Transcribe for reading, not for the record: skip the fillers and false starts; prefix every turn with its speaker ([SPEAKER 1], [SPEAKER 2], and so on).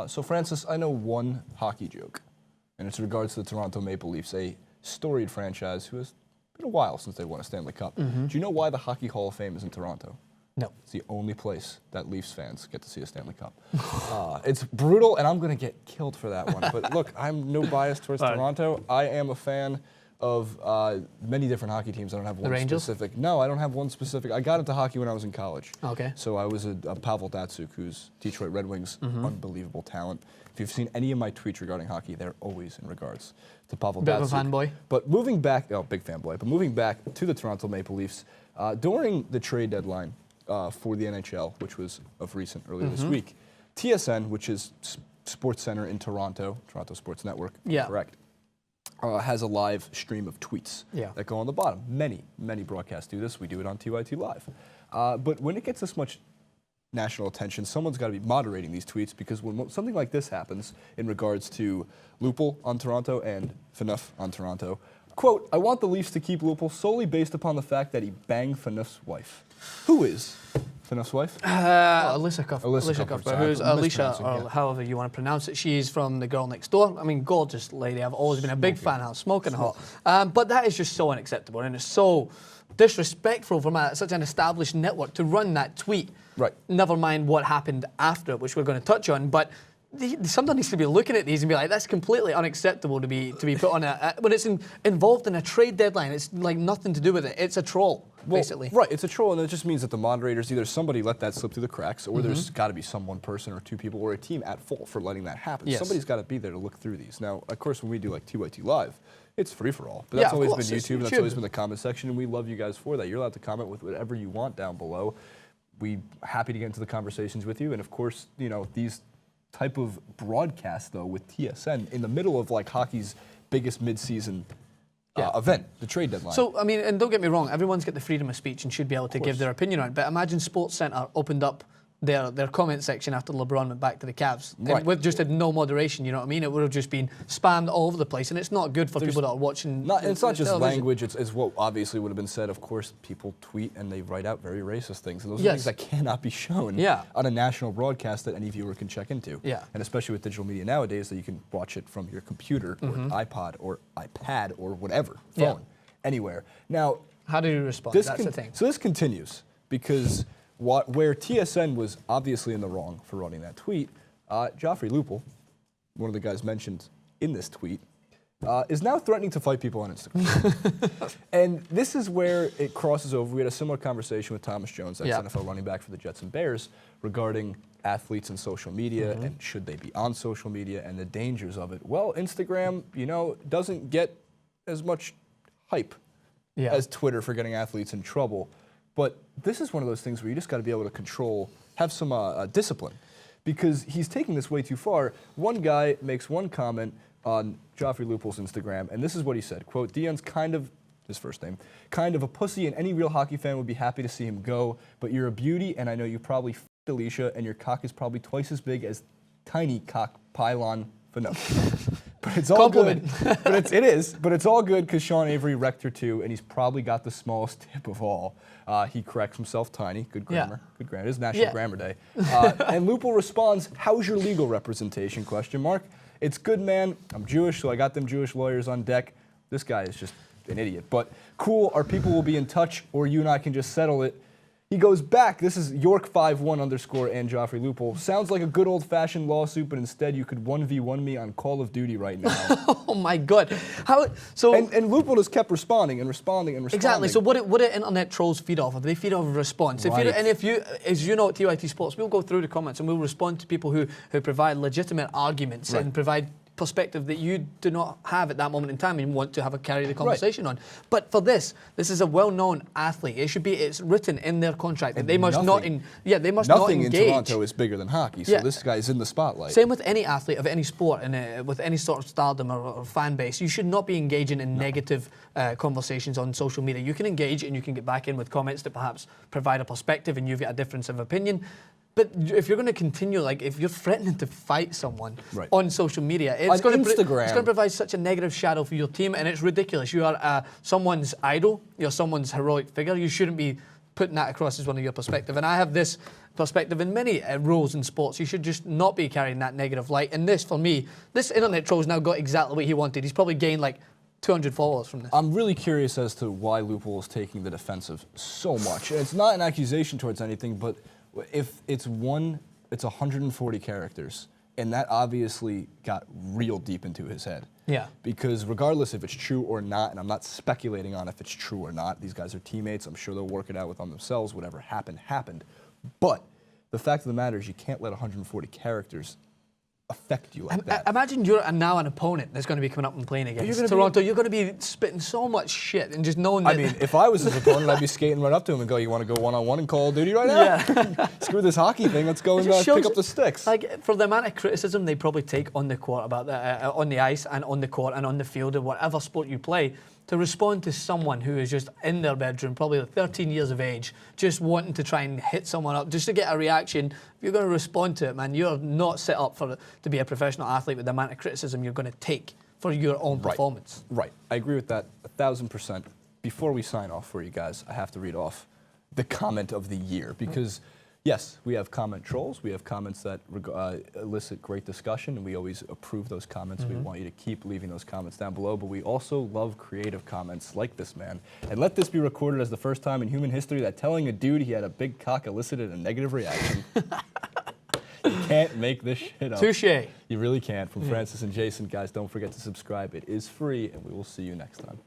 [SPEAKER 1] So, Francis, I know one hockey joke, and it's in regards to the Toronto Maple Leafs, a storied franchise who has been a while since they won a Stanley Cup. Do you know why the Hockey Hall of Fame is in Toronto?
[SPEAKER 2] No.
[SPEAKER 1] It's the only place that Leafs fans get to see a Stanley Cup. It's brutal, and I'm going to get killed for that one. But look, I'm no bias towards Toronto. I am a fan of many different hockey teams. I don't have one specific. No, I don't have one specific. I got into hockey when I was in college.
[SPEAKER 2] Okay.
[SPEAKER 1] So I was a Pavel Datsyuk, who's Detroit Red Wings, unbelievable talent. If you've seen any of my tweets regarding hockey, they're always in regards to Pavel Datsyuk.
[SPEAKER 2] Bit of a fanboy.
[SPEAKER 1] But moving back, big fanboy. But moving back to the Toronto Maple Leafs, during the trade deadline for the NHL, which was of recent earlier this week, TSN, which is Sports Center in Toronto Sports Network, correct, has a live stream of tweets that go on the bottom. Many broadcasts do this. We do it on TYT Live. But when it gets this much national attention, someone's got to be moderating these tweets, because when something like this happens in regards to Lupul on Toronto and Phaneuf on Toronto, quote, "I want the Leafs to keep Lupul solely based upon the fact that he banged Phaneuf's wife." Who is Phaneuf's wife?
[SPEAKER 2] Elisha Cuthbert.
[SPEAKER 1] Elisha Cuthbert,
[SPEAKER 2] Who's Elisha, or however you want to pronounce it. She's from The Girl Next Door. I mean, gorgeous lady. I've always been a big fan of her. Smoking hot. But that is just so unacceptable, and it's so disrespectful from such an established network to run that tweet.
[SPEAKER 1] Right.
[SPEAKER 2] Never mind what happened after, which we're going to touch on. But somebody needs to be looking at these and be like, that's completely unacceptable to be put on when it's involved in a trade deadline. It's like nothing to do with it. It's a troll, basically.
[SPEAKER 1] Right, it's a troll, and it just means that the moderators, either somebody let that slip through the cracks, or there's got to be some one person or two people or a team at fault for letting that happen.
[SPEAKER 2] Yes.
[SPEAKER 1] Somebody's got to be there to look through these. Now, of course, when we do like TYT Live, it's free for all. But that's always been YouTube, and that's always been the comment section, and we love you guys for that. You're allowed to comment with whatever you want down below. We're happy to get into the conversations with you, and of course, you know, these type of broadcast, though, with TSN in the middle of like hockey's biggest mid-season event, the trade deadline.
[SPEAKER 2] So, I mean, and don't get me wrong, everyone's got the freedom of speech and should be able to give their opinion on it. But imagine Sports Center opened up their comment section after LeBron went back to the Cavs.
[SPEAKER 1] Right.
[SPEAKER 2] With just had no moderation, you know what I mean? It would have just been spammed all over the place, and it's not good for people that are watching.
[SPEAKER 1] It's not just language, it's what obviously would have been said. Of course, people tweet and they write out very racist things, and those are things that cannot be shown on a national broadcast that any viewer can check into. And especially with digital media nowadays, that you can watch it from your computer or iPod or iPad or whatever, phone, anywhere. Now,
[SPEAKER 2] how do you respond? That's the thing.
[SPEAKER 1] So this continues, because where TSN was obviously in the wrong for running that tweet, Joffrey Lupul, one of the guys mentioned in this tweet, is now threatening to fight people on Instagram. And this is where it crosses over. We had a similar conversation with Thomas Jones, ex-NFL running back for the Jets and Bears, regarding athletes and social media, and should they be on social media, and the dangers of it. Well, Instagram, you know, doesn't get as much hype as Twitter for getting athletes in trouble. But this is one of those things where you just got to be able to control, have some discipline, because he's taking this way too far. One guy makes one comment on Joffrey Lupul's Instagram, and this is what he said, quote, "Dion's kind of," his first name, "kind of a pussy, and any real hockey fan would be happy to see him go, but you're a beauty, and I know you probably f***ed Elisha, and your cock is probably twice as big as tiny cock pylon Phaneuf." But it's all good. But it is. But it's all good because Sean Avery wrecked her too, and he's probably got the smallest tip of all. He corrects himself, tiny. Good grammar. Good grammar. It is National Grammar Day. And Lupul responds, "How's your legal representation? Question mark. It's good, man. I'm Jewish, so I got them Jewish lawyers on deck." This guy is just an idiot. But cool. Our people will be in touch, or you and I can just settle it. He goes back. This is York51_ and Joffrey Lupul. "Sounds like a good old-fashioned lawsuit, but instead you could 1v1 me on Call of Duty right now."
[SPEAKER 2] Oh my God! How so?
[SPEAKER 1] And Lupul just kept responding and responding and responding.
[SPEAKER 2] Exactly. So what do internet trolls feed off of? They feed off of response.
[SPEAKER 1] Right.
[SPEAKER 2] If you, as you know, at TYT Sports, we'll go through the comments and we'll respond to people who provide legitimate arguments and provide perspective that you do not have at that moment in time and want to carry the conversation on. But for this is a well-known athlete. It's written in their contract that they must not engage.
[SPEAKER 1] Nothing in Toronto is bigger than hockey, so this guy's in the spotlight.
[SPEAKER 2] Same with any athlete of any sport and with any sort of stardom or fan base. You should not be engaging in negative conversations on social media. You can engage and you can get back in with comments that perhaps provide a perspective and you've got a difference of opinion. But if you're going to continue, like if you're threatening to fight someone on social media, it's going to provide such a negative shadow for your team, and it's ridiculous. You are someone's idol, you're someone's heroic figure. You shouldn't be putting that across as one of your perspective. And I have this perspective in many roles in sports. You should just not be carrying that negative light. And this, for me, this internet troll's now got exactly what he wanted. He's probably gained like 200 followers from this.
[SPEAKER 1] I'm really curious as to why Lupul is taking the defensive so much. And it's not an accusation towards anything, but if it's 140 characters, and that obviously got real deep into his head.
[SPEAKER 2] Yeah.
[SPEAKER 1] Because regardless if it's true or not, and I'm not speculating on if it's true or not, these guys are teammates, I'm sure they'll work it out with themselves, whatever happened, happened. But the fact of the matter is you can't let 140 characters affect you like that.
[SPEAKER 2] Imagine you're now an opponent that's going to be coming up and playing against Toronto. You're going to be spitting so much shit and just knowing that...
[SPEAKER 1] I mean, if I was his opponent, I'd be skating right up to him and go, you want to go one-on-one in Call of Duty right now?
[SPEAKER 2] Yeah.
[SPEAKER 1] Screw this hockey thing, let's go and pick up the sticks.
[SPEAKER 2] Like, for the amount of criticism they probably take on the court, about on the ice and on the court and on the field and whatever sport you play, to respond to someone who is just in their bedroom, probably 13 years of age, just wanting to try and hit someone up, just to get a reaction, if you're going to respond to it, man, you're not set up to be a professional athlete with the amount of criticism you're going to take for your own performance.
[SPEAKER 1] Right. I agree with that 1,000%. Before we sign off for you guys, I have to read off the comment of the year because, yes, we have comment trolls. We have comments that elicit great discussion, and we always approve those comments. We want you to keep leaving those comments down below, but we also love creative comments like this man. And let this be recorded as the first time in human history that telling a dude he had a big cock elicited a negative reaction. You can't make this shit up.
[SPEAKER 2] Touché.
[SPEAKER 1] You really can't. From Francis and Jason, guys, don't forget to subscribe. It is free, and we will see you next time.